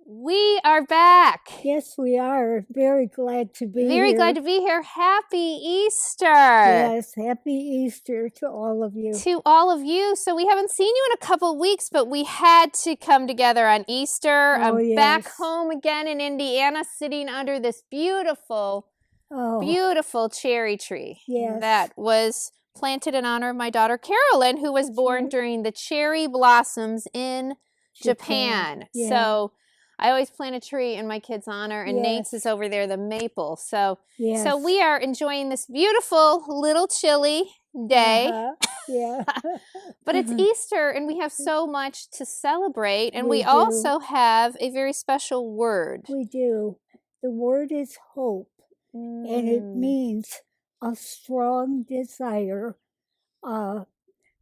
We are back. Yes, we are. Very glad to be here. Very glad to be here. Happy Easter. Yes, happy Easter to all of you. To all of you. So we haven't seen you in a couple weeks, but we had to come together on Easter. I'm back home again in Indiana, sitting under this beautiful, beautiful cherry tree that was planted in honor of my daughter Carolyn, who was born during the cherry blossoms in Japan. Yeah. So I always plant a tree in my kid's honor, and Nate's is over there, the maple. So we are enjoying this beautiful little chilly day. Yeah. But it's Easter, and we have so much to celebrate, and we also have a very special word. We do. The word is hope, and it means a strong desire.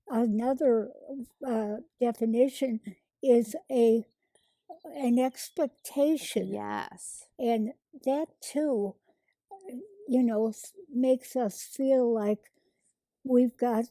Another definition is an expectation. Yes. And that too, makes us feel like we've got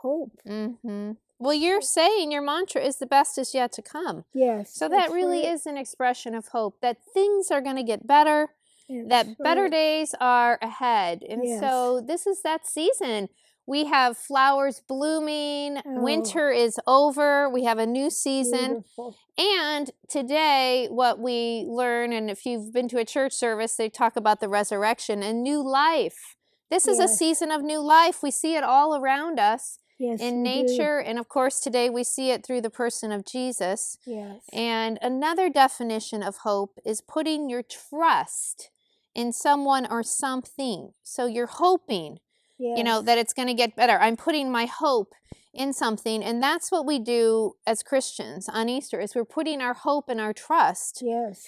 hope. Mm-hmm. Well, you're saying your mantra is the best is yet to come. Yes. So that really is an expression of hope, that things are going to get better, that better days are ahead. And so this is that season. We have flowers blooming. Winter is over. We have a new season. Beautiful. And today, what we learn, and if you've been to a church service, they talk about the resurrection and new life. This is a season of new life. We see it all around us in nature. And of course, today we see it through the person of Jesus. Yes. And another definition of hope is putting your trust in someone or something. So you're hoping, that it's going to get better. I'm putting my hope in something. And that's what we do as Christians on Easter, is we're putting our hope and our trust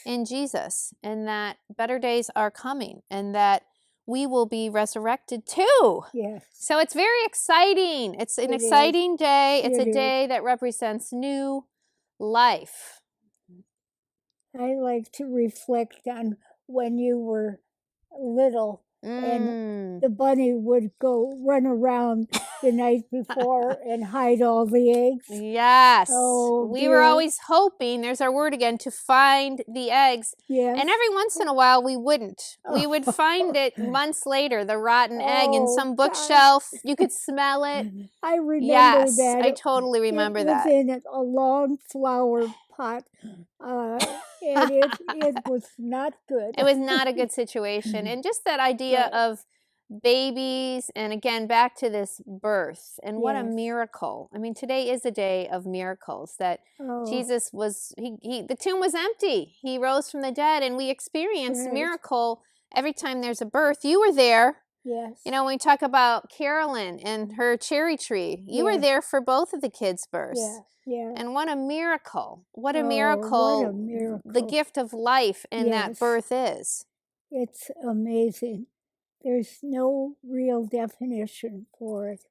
in Jesus, and that better days are coming, and that we will be resurrected too. Yes. So it's very exciting. It's an exciting day. It's a day that represents new life. I like to reflect on when you were little and the bunny would go run around the night before and hide all the eggs. Yes. Oh, we were always hoping, there's our word again, to find the eggs. Yes. And every once in a while we wouldn't. We would find it months later, the rotten egg in some bookshelf. You could smell it. I remember that. Yes, I totally remember that. It was in a long flower pot. And it was not good. It was not a good situation. And just that idea of babies, and again, back to this birth, and what a miracle. I mean, today is a day of miracles, that Jesus was, the tomb was empty. He rose from the dead, and we experience miracle every time there's a birth. You were there. Yes. When we talk about Carolyn and her cherry tree, you were there for both of the kids' births. Yeah. Yeah. And what a miracle. What a miracle. What a miracle. The gift of life in that birth is. It's amazing. There's no real definition for it.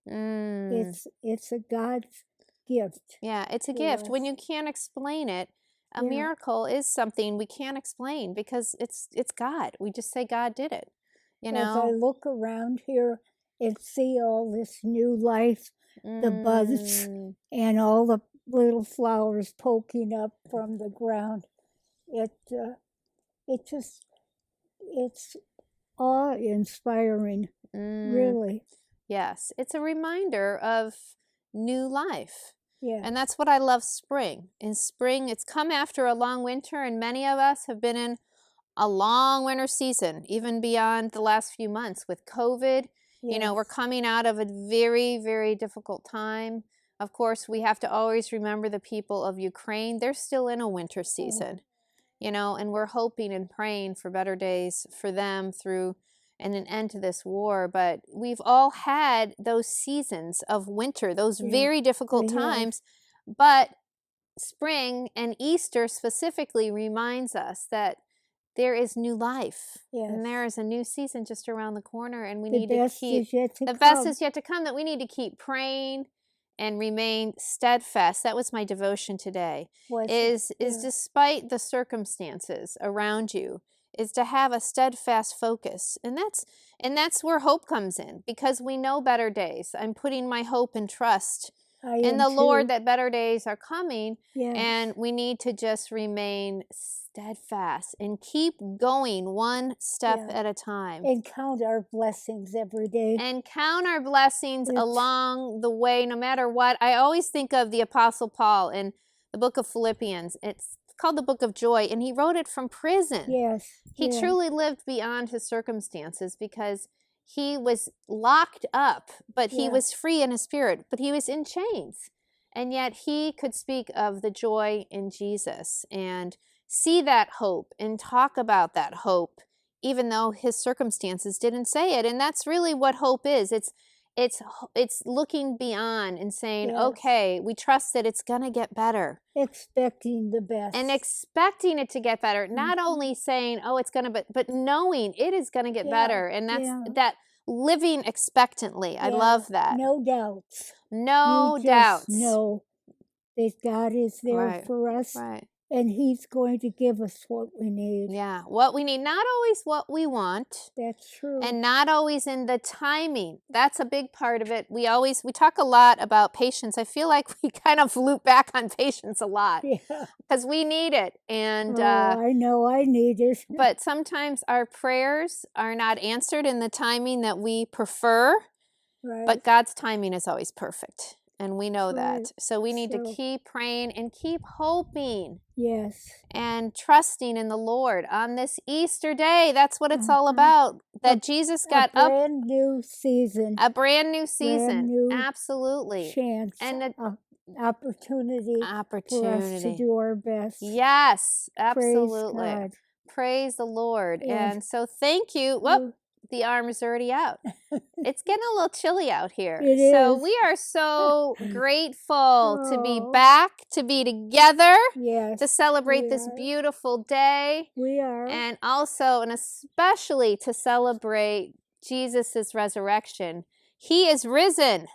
It's a God's gift. Yeah, it's a gift. When you can't explain it, a miracle is something we can't explain, because it's God. We just say God did it. As I look around here and see all this new life, the buds and all the little flowers poking up from the ground, it's awe-inspiring, really. Yes, it's a reminder of new life. Yeah. And that's what I love spring. In spring, it's come after a long winter, and many of us have been in a long winter season, even beyond the last few months with COVID. We're coming out of a very, very difficult time. Of course, we have to always remember the people of Ukraine. They're still in a winter season, and we're hoping and praying for better days for them through and an end to this war. But we've all had those seasons of winter, those very difficult times. But spring, and Easter specifically, reminds us that there is new life, and there is a new season just around the corner, and we need to keep, the best is yet to come, that we need to keep praying and remain steadfast. That was my devotion today, is despite the circumstances around you, is to have a steadfast focus. And that's where hope comes in, because we know better days. I'm putting my hope and trust in the Lord that better days are coming. Yes. And we need to just remain steadfast and keep going one step at a time. And count our blessings every day. And count our blessings along the way, no matter what. I always think of the Apostle Paul in the book of Philippians. It's called the Book of Joy, and he wrote it from prison. Yes. He truly lived beyond his circumstances because he was locked up, but he was free in his spirit, but he was in chains. And yet he could speak of the joy in Jesus and see that hope and talk about that hope, even though his circumstances didn't say it. And that's really what hope is. It's looking beyond and saying, okay, we trust that it's going to get better. Expecting the best. And expecting it to get better. Not only saying, oh, it's going to, but knowing it is going to get better. And that's that living expectantly. I love that. No doubts. No doubts. Know that God is there for us. Right. And he's going to give us what we need. Yeah, what we need. Not always what we want. That's true. And not always in the timing. That's a big part of it. We talk a lot about patience. I feel like we kind of loop back on patience a lot. Because we need it. And I know I need it. But sometimes our prayers are not answered in the timing that we prefer. Right. But God's timing is always perfect. And we know that. So we need to keep praying and keep hoping. Yes. And trusting in the Lord on this Easter day. That's what it's all about. That Jesus got up. A brand new season. A brand new season. Brand new absolutely. Chance. And opportunity for us to do our best. Yes, absolutely. Praise God. Praise the Lord. And so thank you. Whoop. The arm is already out. It's getting a little chilly out here. So we are so grateful to be back, to be together, to celebrate this beautiful day. We are. And also and especially to celebrate Jesus' resurrection. He is risen.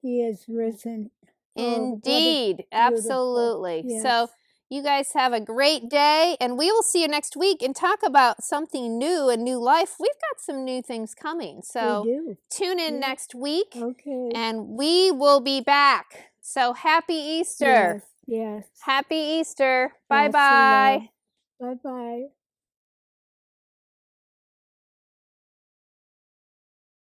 He is risen. Indeed. Absolutely. Yes. So you guys have a great day, and we will see you next week and talk about something new, a new life. We've got some new things coming, so tune in next week, and we will be back. So happy Easter. Yes. Happy Easter. Bye-bye. Bye-bye.